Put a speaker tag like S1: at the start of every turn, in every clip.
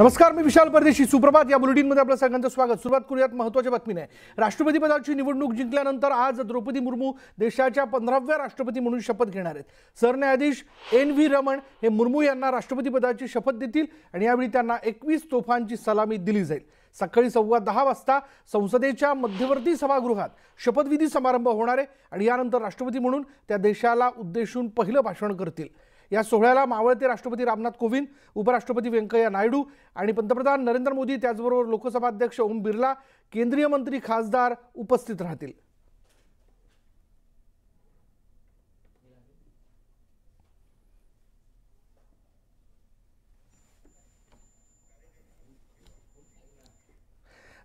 S1: नमस्कार, मी विशाल परदेशी. सुप्रभात. या बुलेटिनमध्ये आपलं सगळ्यांचं स्वागत. सुरुवात करूयात महत्त्वाच्या बातमीने. राष्ट्रपती पदाची निवडणूक जिंकल्यानंतर आज द्रौपदी मुर्मू देशाच्या 15व्या राष्ट्रपती म्हणून शपथ घेणार आहेत. सरन्यायाधीश NV रमण हे मुर्मू यांना राष्ट्रपती पदाची शपथ देतील आणि यावेळी त्यांना 21 तोफांची सलामी दिली जाईल. सकाळी 10:15 वाजता संसदेच्या मध्यवर्ती सभागृहात शपथविधी समारंभ होणार आहे आणि यानंतर राष्ट्रपती म्हणून त्या देशाला उद्देशून पहिलं भाषण करतील. या सोहळ्याला मावळते राष्ट्रपती रामनाथ कोविंद, उपराष्ट्रपती व्यंकय्या नायडू आणि पंतप्रधान नरेंद्र मोदी, त्याचबरोबर लोकसभा अध्यक्ष ओम बिर्ला, केंद्रीय मंत्री, खासदार उपस्थित राहतील.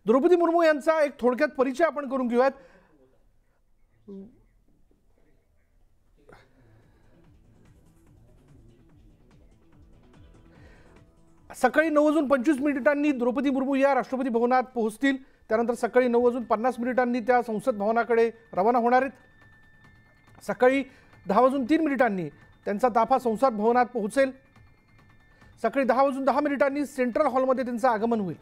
S1: द्रौपदी मुर्मू यांचा एक थोडक्यात परिचय आपण करून घेऊयात. सकाळी 9:25 द्रौपदी मुर्मू या राष्ट्रपती भवनात पोहोचतील. त्यानंतर सकाळी 9:50 त्या संसद भवनाकडे रवाना होणार आहेत. सकाळी 10:03 त्यांचा ताफा संसद भवनात पोहोचेल. सकाळी 10:10 सेंट्रल हॉलमध्ये त्यांचं आगमन होईल.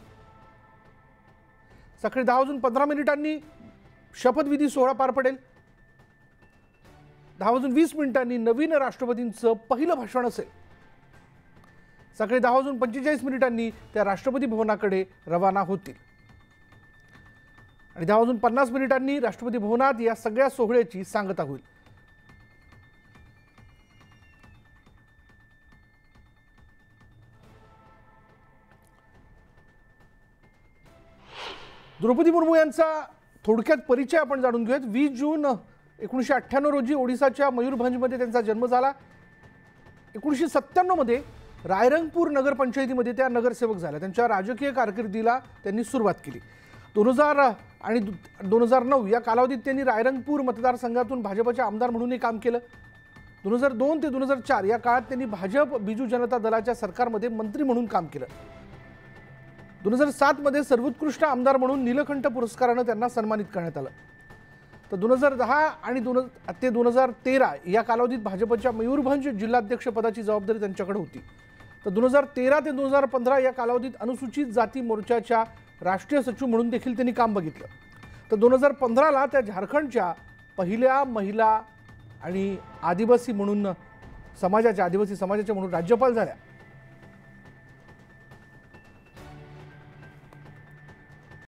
S1: सकाळी 10:15 शपथविधी सोहळा पार पडेल. 10:20 नवीन राष्ट्रपतींचं पहिलं भाषण असेल. सकाळी 10:45 त्या राष्ट्रपती भवनाकडे रवाना होतील आणि 10:50 राष्ट्रपती भवनात या सगळ्या सोहळ्याची सांगता होईल. द्रौपदी मुर्मू यांचा थोडक्यात परिचय आपण जाणून घेऊयात. 20 जून 1998 रोजी ओडिसाच्या मयूरभंजमध्ये त्यांचा जन्म झाला. 1997 मध्ये रायरंगपूर नगरपंचायतीमध्ये त्या नगरसेवक झाल्या. त्यांच्या राजकीय कारकिर्दीला त्यांनी सुरुवात केली. 2000 आणि 2009 या कालावधीत त्यांनी रायरंगपूर मतदारसंघातून भाजपचे आमदार म्हणूनही काम केलं. 2002 ते 2004 या काळात त्यांनी भाजप बिजू जनता दलाच्या सरकारमध्ये मंत्री म्हणून काम केलं. 2007 मध्ये सर्वोत्कृष्ट आमदार म्हणून नीलकंठ पुरस्कारानं त्यांना सन्मानित करण्यात आलं. तर 2010 आणि 2013 या कालावधीत भाजपच्या मयूरभंज जिल्हाध्यक्ष पदाची जबाबदारी त्यांच्याकडे होती. तर 2013 ते 2015 या कालावधीत अनुसूचित जाती मोर्चाच्या राष्ट्रीय सचिव म्हणून देखील त्यांनी काम बघितलं. तर 2015ला त्या झारखंडच्या पहिल्या महिला आणि आदिवासी समाजाच्या म्हणून राज्यपाल झाल्या.